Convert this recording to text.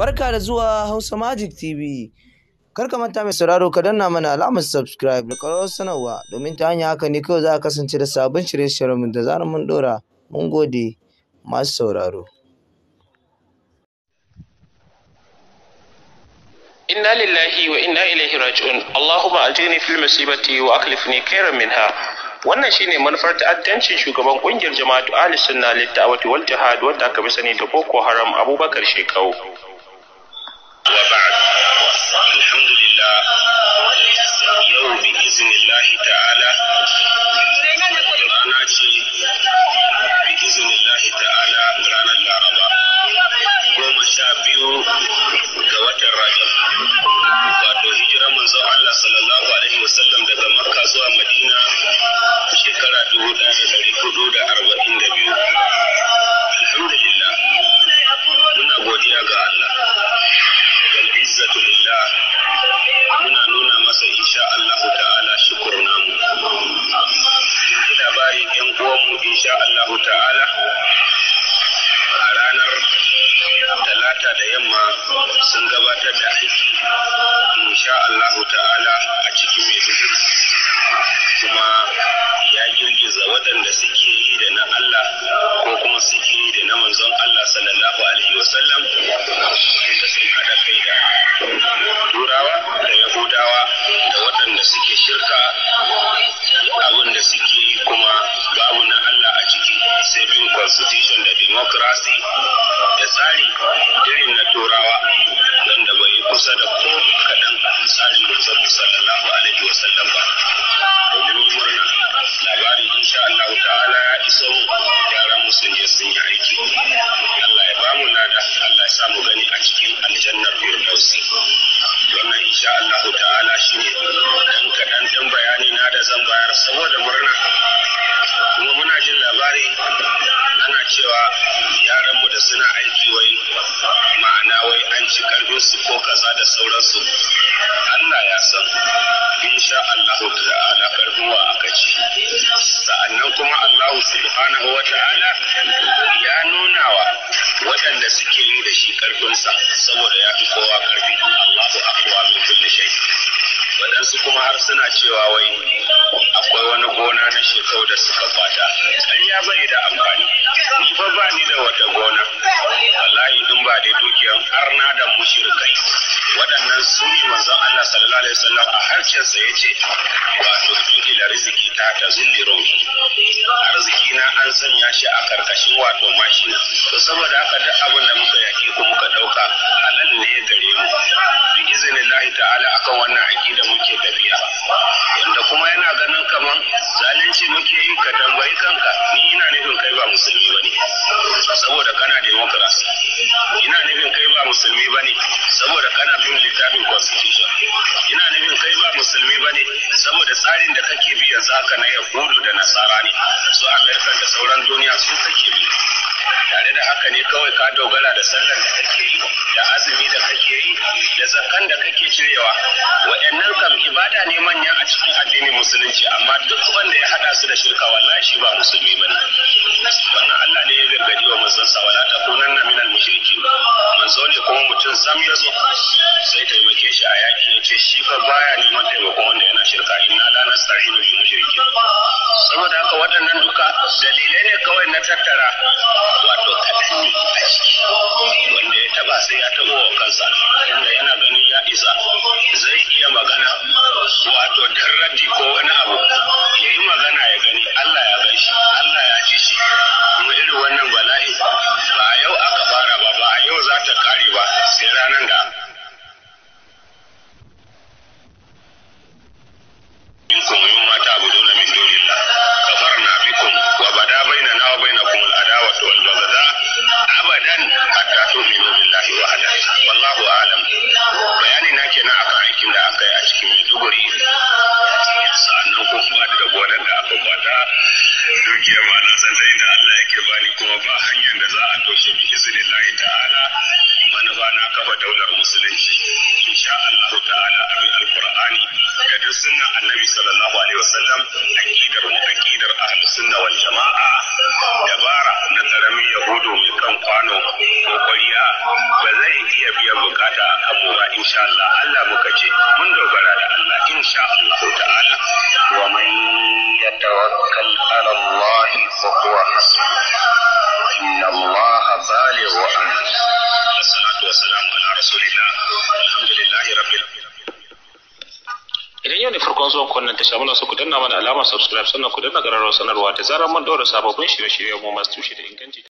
Barka da zuwa Hausa Magic TV. Kar ka manta mai sauraro ka danna mana alamar subscribe da ƙararrawar sanarwa domin ta hanyar haka ne kawai za a kasance da sabbin shirye-shiryenmu da zarar mun ɗora. Mun gode masu sauraro. Inna lillahi wa inna ilaihi raji'un. Allahumma ajini fil musibati wa akhlifni khairan minha. Wannan shine manufar ta'addancin shugaban kungiyar jama'atu ahli sunna lit da'wati wal jihad wanda aka bi sani da Boko Haram Abubakar Shekau. Wa ba'd. Alhamdulillah. Yau bi iznillahi ta'ala. Rana ce bi iznillahi ta'ala ranar Laraba. 12 ga watan Rajab. Wato hijirar manzon Allah sallallahu alaihi wasallam daga Makka zuwa Madina shekara 1442. Alhamdulillah, muna godiya ga Allah. Wal izzatu lillah. Muna nuna masa insha Allah ta'ala shukurna mu. Labarin ƴan uwanmu insha Allah ta'ala a ranar Talata da yamma sun gabatar da aiki insha Allah ta'ala a cikin Maiduguri, kuma ya girgiza waɗanda suke yi da na Allah ko kuma suke yi da na manzon Allah sallallahu alaihi wasallam da sun haɗa kai da Turawa da Yahudawa da waɗanda suke shirka abin da suke yi kuma babu na Allah a ciki sai bin constitution da democracy da tsari irin na Turawa wanda bai kusa da ko kaɗan tsarin manzon sallallahu alaihi wasallam ba. Domin yi murna labarin insha Allah ta'ala ya iso mu, yaran mu sun je sun yi aiki. Allah ya bamu lada, Allah ya sa mu gani a cikin aljannar firdausi. Wannan insha Allah ta'ala shine dan kaɗan dan bayani na da zan bayar saboda murna. Kuma muna jin labari ana cewa yaran mu da suna aiki wai ma'ana wai an ci karfin su ko kaza da sauransu. Allah ya san insha Allah ta'ala karfin wa aka ci. Sa'annan kuma Allah subhanahu wa ta'ala ya nuna wa waɗanda suke yi da shi karfinsa saboda ya fi kowa karfi. Allahu aqwa min kulli shay. Waɗansu kuma har suna cewa wai akwai wani gona na shekau da suka kwata. Ƙarya bai da amfani. Ni fa ba ni da wata gona. Wallahi in ba da dukiyan arna da mushrikai. Waɗannan su ne manzon Allah sallallahu alaihi wasallam a harshen sa yace wato ila riziki ta zulli ruhi. Arziki na an sanya shi a karkashin wato mashina. To saboda haka duk abin da muka yaki ko muka dauka halal ne gare mu. Bi iznillahi ta'ala akan wannan aqida muke tafiya. Wanda kuma yana ganin kaman zalunci muke yi, ka tambayi kanka, ni ina nufin kai ba musulmi bane saboda kana democracy. Ina nufin kai ba musulmi bane saboda kana bin littafin constitution. Ina nufin kai ba musulmi bane saboda tsarin da kake bi yanzu haka na Yahudu da Nasara ne, su Amerika da sauran duniya su kake bi. Tare da haka ne kawai ka dogara da sallar da kake yi, da azumi da kake yi, da zakan da kake cirewa. Waɗannan kam ibada ne manya a cikin addinin musulunci, amma duk wanda ya hada su da shirka wallahi shi ba musulmi bane. Wannan Allah ne ya gargadi wa manzon sa, wala takunanna minal mushrikin. Manzo ne kuma mutum sam ya zo sai taimake shi a yaki, ya ce shi fa baya neman taimakon wanda yana shirka, inna la nasta'inu bil mushrikin. Saboda haka waɗannan duka dalilai ne kawai na tattara wato kaɗan ne a ciki, wanda ya taba sai ya tabo wa kansa, inda yana ganin ya isa zai iya magana wato darrati ko wani abu ya yi magana ya gani Allah ya gan shi, Allah ya ji shi. Kuma irin wannan bala'i ba a yau aka fara ba, ba a yau za ta kare ba, sai ranar da minkum mimma ta'buduna min dunillah kafarna bikum wa bada bainana wa bainakum al-adawatu wal baghdha abadan hatta tu'minu billahi wahda. Wallahu a'lam. Bayani na kenan akan aikin da aka yi a cikin Maiduguri. Sa'annan ko kuma da gonar da aka kwata dukiya ma na san da inda Allah yake bani, kuma ba hanyar da za a toshe bi iznillahi ta'ala. Manufa na kafa daular musulunci insha Allah ta'ala a bi alqur'ani da duk sunnan annabi sallallahu alaihi wasallam. Aqidar ahlus sunna wal jama'a dabara na karamin yahudu mai kan kwano ko kwariya ba zai iya biyan insha Allah. Allah muka ce mun dogara da Allah insha Allah ta'ala. Wa man yatawakkal ala Allah fa huwa hasbuh. Inna Allah balighu amrihi. Wassalatu wassalamu ala rasulillah. Alhamdulillahi rabbil alamin. Idan yau ne farkon zuwan wannan tasha muna so ku danna mana alamar subscribe sannan ku danna ƙararrawar sanarwa da zarar mun ɗora sababbin shirye-shirye mu masu tushe da inganci.